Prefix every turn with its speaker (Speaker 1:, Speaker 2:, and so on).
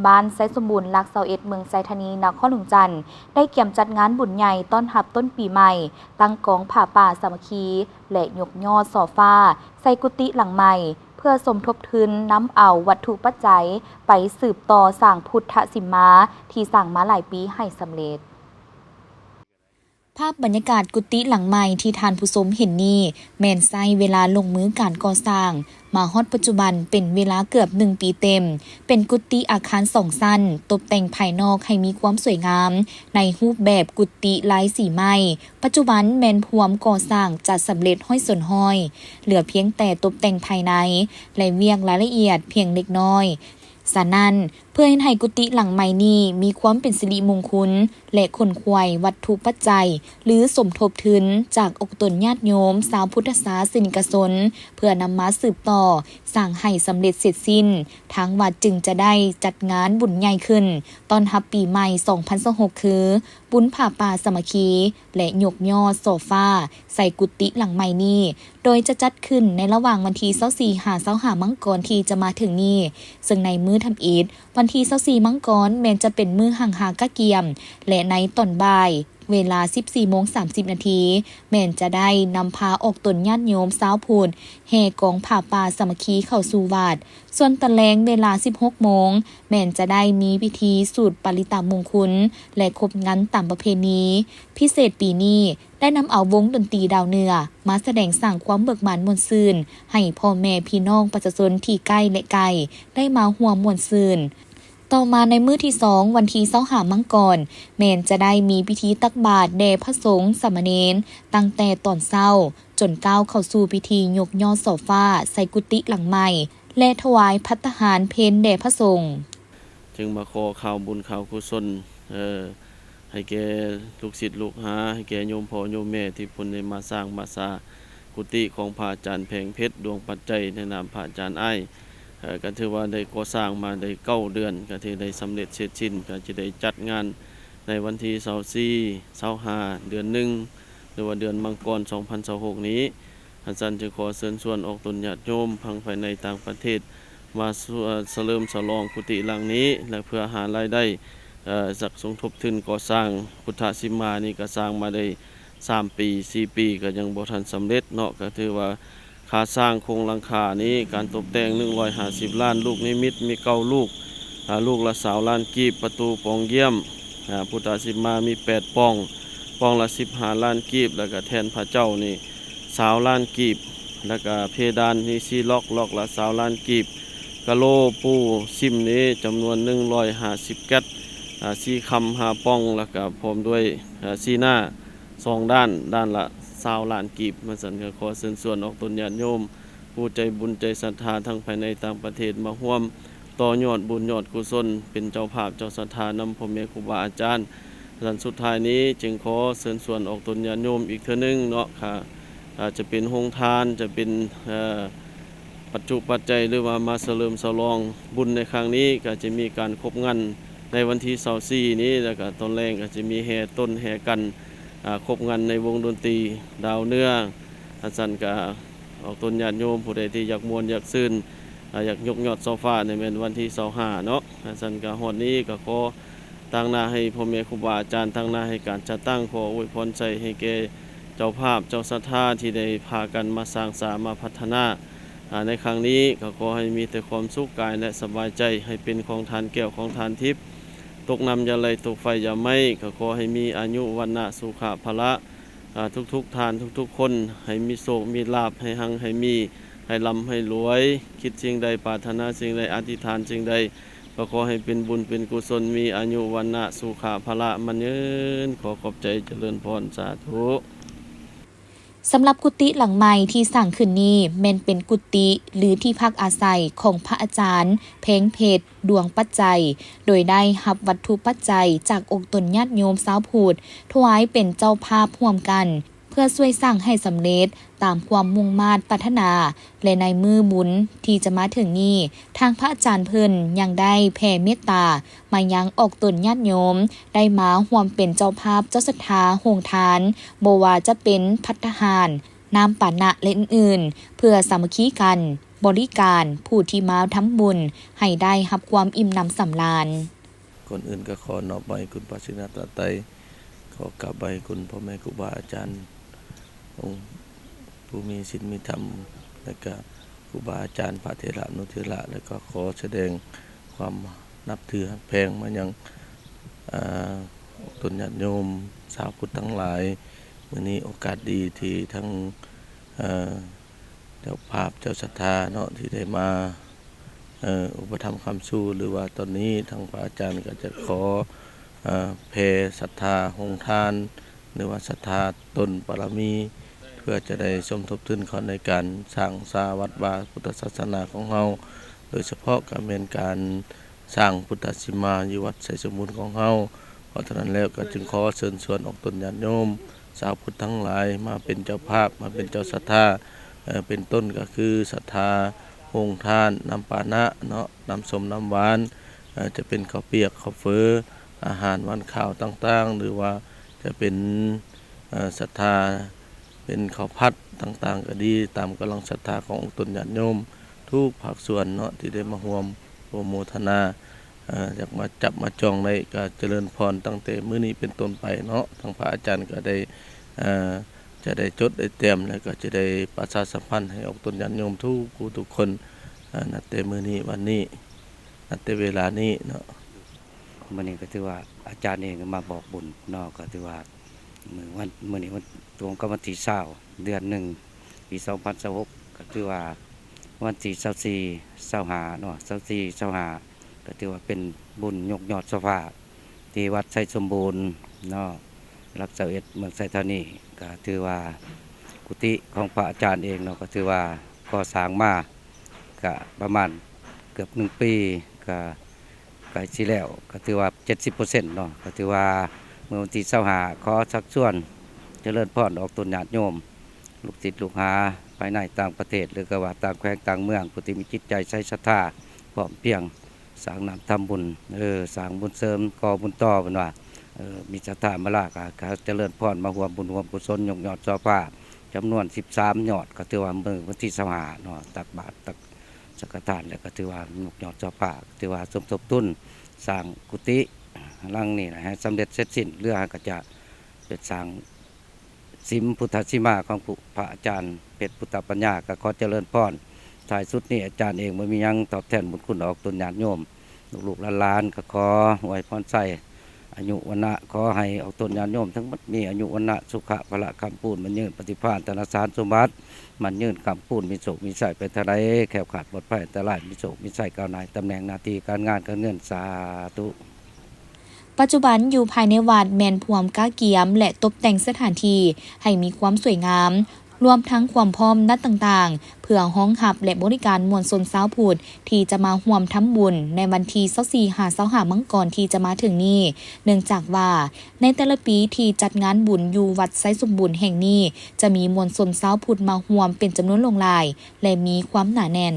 Speaker 1: บ้านไซสมบูรณ์หลัก21เมืองไซธานีนครหลวงจันทน์ได้เกี่ยมจัดงานบุญใหญ่ต้อนรับต้นปีใหม่ตั้งกองผ้าป่าสามัคคีและยกยอดส่อฟ้าใส่กุฏิหลังใหม่เพื่อสมทบทุนน้ำเอาวัตถุปัจจัยไปสืบต่อสร้างพุทธสิมาที่สร้างมาหลายปีให้สำเร็จภาพบรรยากาศกุฏิหลังใหม่ที่ทานผู้ชมเห็นนี่แม่นใช้เวลาลงมือการก่อสร้างมาฮอดปัจจุบันเป็นเวลาเกือบ1 ปีเต็มเป็นกุฏิอาคาร2 ชั้นตกแต่งภายนอกให้มีความสวยงามในรูปแบบกุฏิลายสีไม้ปัจจุบันแม่นพวมก่อสร้างจัดสำเร็จห้อยส่วนห้อยเหลือเพียงแต่ตกแต่งภายในและเวียงรายละเอียดเพียงเล็กน้อยฉะนั้นเพื่อให้กุฏิหลังใหม่นี้มีความเป็นสิริมงคลและขนขวายวัตถุปัจจัยหรือสมทบทุนจากอกตนญาติโยมสาวพุทธศาสนิกชนเพื่อนำมาสืบต่อสร้างให้สำเร็จเสร็จสิ้นทางวัดจึงจะได้จัดงานบุญใหญ่ขึ้นต้อนรับปีใหม่2026คือบุญผ้าป่าสามัคคีและยกยอดโซฟาใส่กุฏิหลังใหม่นี้โดยจะจัดขึ้นในระหว่างวันที่24-25มังกรที่จะมาถึงนี้ซึ่งในมื้อทำอิฐวันที่24มังกรแม้นจะเป็นมื้อหังหากะเกียมและในตอนบ่ายเวลา 14:30 นาทีแม่นจะได้นำพาออกตนญาติโยมสาวพุทธแห่กองผ้าป่าสามัคคีเข้าสู่วัดส่วนตะแลงเวลา 16 โมงแม่นจะได้มีพิธีสูตรปริตามงคลและครบงานตามประเพณีพิเศษปีนี้ได้นำเอาวงดนตรีดาวเหนือมาแสดงสร้างความเบิกบานม่วนซื่นให้พ่อแม่พี่น้องประชาชนที่ใกล้และไกลได้มาร่วมม่วนซื่นต่อมาในมื้อที่2วันที่25มังกรแม่นจะได้มีพิธีตักบาตรแด่พระสงฆ์สามเณรตั้งแต่ตอนเช้าจนก้าวเข้าสู่พิธียกยอดโซฟาใส่กุฏิหลังใหม่และถวายภัตตาหารเพลแด่พระสงฆ์
Speaker 2: จึงมาขอข่าวบุญข่าวกุศลให้แก่ลูกศิษย์ลูกหาให้แก่โยมพ่อโยมแม่ที่เพิ่นได้มาสร้างมาสากุฏิของพระอาจารย์แผงเพชรดวงปัจจัยในนามพระอาจารย์อ้ายก็ถือว่าได้ก่อสร้างมาได้9 เดือนก็ถือได้สำเร็จเสร็จสิ้นก็จะได้จัดงานในวันที่24-25เดือน1หรือว่าเดือนมังกร2026นี้อาจารย์จึงขอเชิญชวนออกตนญาติโยมพังภายในต่างประเทศมาเฉลิมฉลองกุฏิหลังนี้และเพื่อหารายได้จากสมทบทุนก่อสร้างพุทธสิมานี่ก็สร้างมาได้3 ปี4 ปีก็ยังบ่ทันสำเร็จเนาะก็ถือว่าค่าสร้างโครงหลังคานี้การตกแต่ง150 ล้านลูกนิมิตมี9 ลูกลูกละ20 ล้านกีบประตูปองเยี่ยมพุทธสิมามี8 ป้องป้องละ15 ล้านกีบแล้วก็แทนพระเจ้านี่20 ล้านกีบแล้วก็เพดานนี่4 ล็อกละ20 ล้านกีบกะโหลปูซิมนี้จำนวน150 แก๊ส4 คำ5 ป้องแล้วก็พร้อมด้วย4 หน้า2 ด้านละ20 ล้านกีบมาสั่นก็ขอเชิญชวนออกตนญาติโยมผู้ใจบุญใจศรัทธาทั้งภายในต่างประเทศมาร่วมต่อยอดบุญยอดกุศลเป็นเจ้าภาพเจ้าศรัทธานำพ่อแม่ครูบาอาจารย์สันสุดท้ายนี้จึงขอเชิญชวนออกตนญาติโยมอีกเทื่อนึงเนาะค่ะจะเป็นโรงทานจะเป็นปัจจุปัจจัยหรือว่ามาเฉลิมฉลองบุญในครั้งนี้ก็จะมีการครบงานในวันที่24นี้แล้วก็ตอนแรกก็จะมีแห่ต้นแห่กันครบงานในวงดนตรีดาวเนื้ออาจารย์ก็ออกตนญาติโยมผู้ใดที่อยากมวนอยากซื่นอยากยกยอดโซฟาในเป็นวันที่25เนาะอาจารย์ก็ฮอดนี้ก็ขอตั้งหน้าให้พ่อแม่ครูบาอาจารย์ตั้งหน้าให้การจัดตั้งขออวยพรใจให้แก่เจ้าภาพเจ้าศรัทธาที่ได้พากันมาสร้างสรรค์มาพัฒนาในครั้งนี้ก็ขอให้มีแต่ความสุขกายและสบายใจให้เป็นของทานแก้วของทานทิพย์ตกนำอย่าไหลตกไฟอย่าไหม้ก็ขอให้มีอายุวันนะสุขะพละทุกทานทุกคนให้มีโชคมีลาภให้หังให้มีให้ร่ำให้รวยคิดสิ่งใดปรารถนาสิ่งใดอธิษฐานสิ่งใดก็ขอให้เป็นบุญเป็นกุศลมีอายุวันนะสุขะพละมันยืนขอขอบใจเจริญพรสาธุ
Speaker 1: สำหรับกุฏิหลังใหม่ที่สร้างขึ้นนี้แม่นเป็นกุฏิหรือที่พักอาศัยของพระอาจารย์เพ็งเพชรดวงปัจจัยโดยได้รับวัตถุปัจจัยจากองค์ตนญาติโยมสาวพุทธถวายเป็นเจ้าภาพร่วมกันเพื่อช่วยสร้างให้สำเร็จตามความมุ่งมา่ปรารถนาและในมือบุญที่จะมาถึงนี้ทางพระอาจารย์เพิ่นยังได้แผ่เมตตามายังออกตนญาติโยมได้มาร่วมเป็นเจ้าภาพเจ้าศรัทธาโรงทานบ่ว่าจะเป็นภัตตาหารน้ำปานะและอื่นๆเพื่อสามัคคีกัน บริการผู้ที่มาทำบุญให้ได้รับความอิ่มหนำสำราญ
Speaker 2: ก่อนอื่นก็ขอนอบใบคุณพระศรีรัตนตรัยขอกราบใบคุณพ่อแม่ครูบาอาจารย์องค์ผู้มีศีลมีธรรมและก็ครูบาอาจารย์พระเถระนุเถระและก็ขอแสดงความนับถือแพงมายังตนญาติโยมชาวพุทธทั้งหลายมื้อนี้โอกาสดีที่ทั้งเจ้าภาพเจ้าศรัทธาเนาะที่ได้มาอุปถัมภ์คำสู้หรือว่าตอนนี้ทางพระอาจารย์ก็จะขอแผ่ศรัทธาโรงทานหรือว่าศรัทธาตนบารมีเพื่อจะได้สมทบทุนเขาในการสร้างสาวัดวาพุทธศาสนาของเราโดยเฉพาะการเป็นการสร้างพุทธสิมาอยู่วัดไสสมุนของเราเพราะฉะนั้นแล้วก็จึงขอเชิญชวนออกตนญาติโยมชาวพุทธทั้งหลายมาเป็นเจ้าภาพมาเป็นเจ้าศรัทธาเป็นต้นก็คือศรัทธาโรงทานน้ำปานะเนาะน้ำส้มน้ำหวานจะเป็นข้าวเปียกข้าวเฟ้ออาหารวันข้าวต่างๆหรือว่าจะเป็นศรัทธาเป็นข้าวผัดต่างๆก็ดีตามกำลังศรัทธาของตนญาติโยมทุกภาคส่วนเนาะที่ได้มาร่วมโปรโมทนาอยากมาจับมาจองในก็เจริญพรตั้งแต่มื้อนี้เป็นต้นไปเนาะทางพระอาจารย์ก็ได้จะได้จดได้เตรียมแล้วก็จะได้ประชาสัมพันธ์ให้ออกตนญาติโยมทุกคนนับแต่มื้อนี้วันนี้นับแต่เวลานี้เนาะ
Speaker 3: มื้อนี้ก็ถือว่าอาจารย์เองก็มาบอกบุญเนาะก็ถือว่ามื้อนี้วันตรงกับวันที่20เดือน1ปี2026ก็ถือว่าวันที่24 25เนาะ24 25ก็ถือว่าเป็นบุญยกยอดสภาที่วัดไสสมบูรณ์เนาะหลัก21เมืองไสธานีก็ถือว่ากุฏิของพระอาจารย์เองเนาะก็ถือว่าก่อสร้างมาก็ประมาณเกือบ1ปีก็ใกล้สิแล้วก็ถือว่า 70% เนาะก็ถือว่าเมื่อวันที่25ขอชักชวนเจริญพรออกตนญาติโยมลูกศิษย์ลูกหาภายในต่างประเทศหรือก็ว่าต่างแขวงต่างเมืองผู้ที่มีจิตใจใส่ศรัทธาพร้อมเพรียงสร้างน้ำทำบุญสร้างบุญเสริมก่อบุญต่อเพิ่นว่ามีศรัทธามาลาก็เจริญพรมาร่วมบุญร่วมกุศลยกยอดช่อฟ้าจำนวน13ยอดก็ถือว่ามื้อวันที่25เนาะตักบาตรตักสังฆทานแล้วก็ถือว่ายกยอดช่อฟ้าถือว่าสมทบทุนสร้างกุฏิหลังนี้นะให้สำเร็จเสร็จสิ้นเรือก็จะเป็นสร้างสิมพุทธสิมาของพระอาจารย์เป็ดพุทธปัญญาก็ขอเจริญพรท้ายสุดนี้อาจารย์เองบ่มีหยังตอบแทนบุญคุณออกตนญาติโยมลูกๆหลานๆก็ขออวยพรใส่อายุวันนะขอให้ออกตนญาติโยมทั้งหมดมีอายุวันนะสุขะพละคำพูนมันยืนปฏิภาณธนสารสมบัติมันยืนคำพูนมีโศกมีใส่ไปทะเลแขวขาดปลอดภัยแต่ลายมีโศกมีใส่ก้าวหน้าตำแหน่งหน้าที่การงานการเงินสาธุ
Speaker 1: ปัจจุบันอยู่ภายในวัดแมนพวมก้าเกียมและตกแต่งสถานที่ให้มีความสวยงามรวมทั้งความพร้อมนัดต่างๆเพื่อห้องหับและบริการมวลชนชาวพุทธที่จะมาร่วมทำบุญในวันที่24-25มังกรที่จะมาถึงนี้เนื่องจากว่าในแต่ละปีที่จัดงานบุญอยู่วัดไสสมบูรณ์แห่งนี้จะมีมวลชนชาวพุทธมาร่วมเป็นจำนวนหลงหลายและมีความหนาแน่น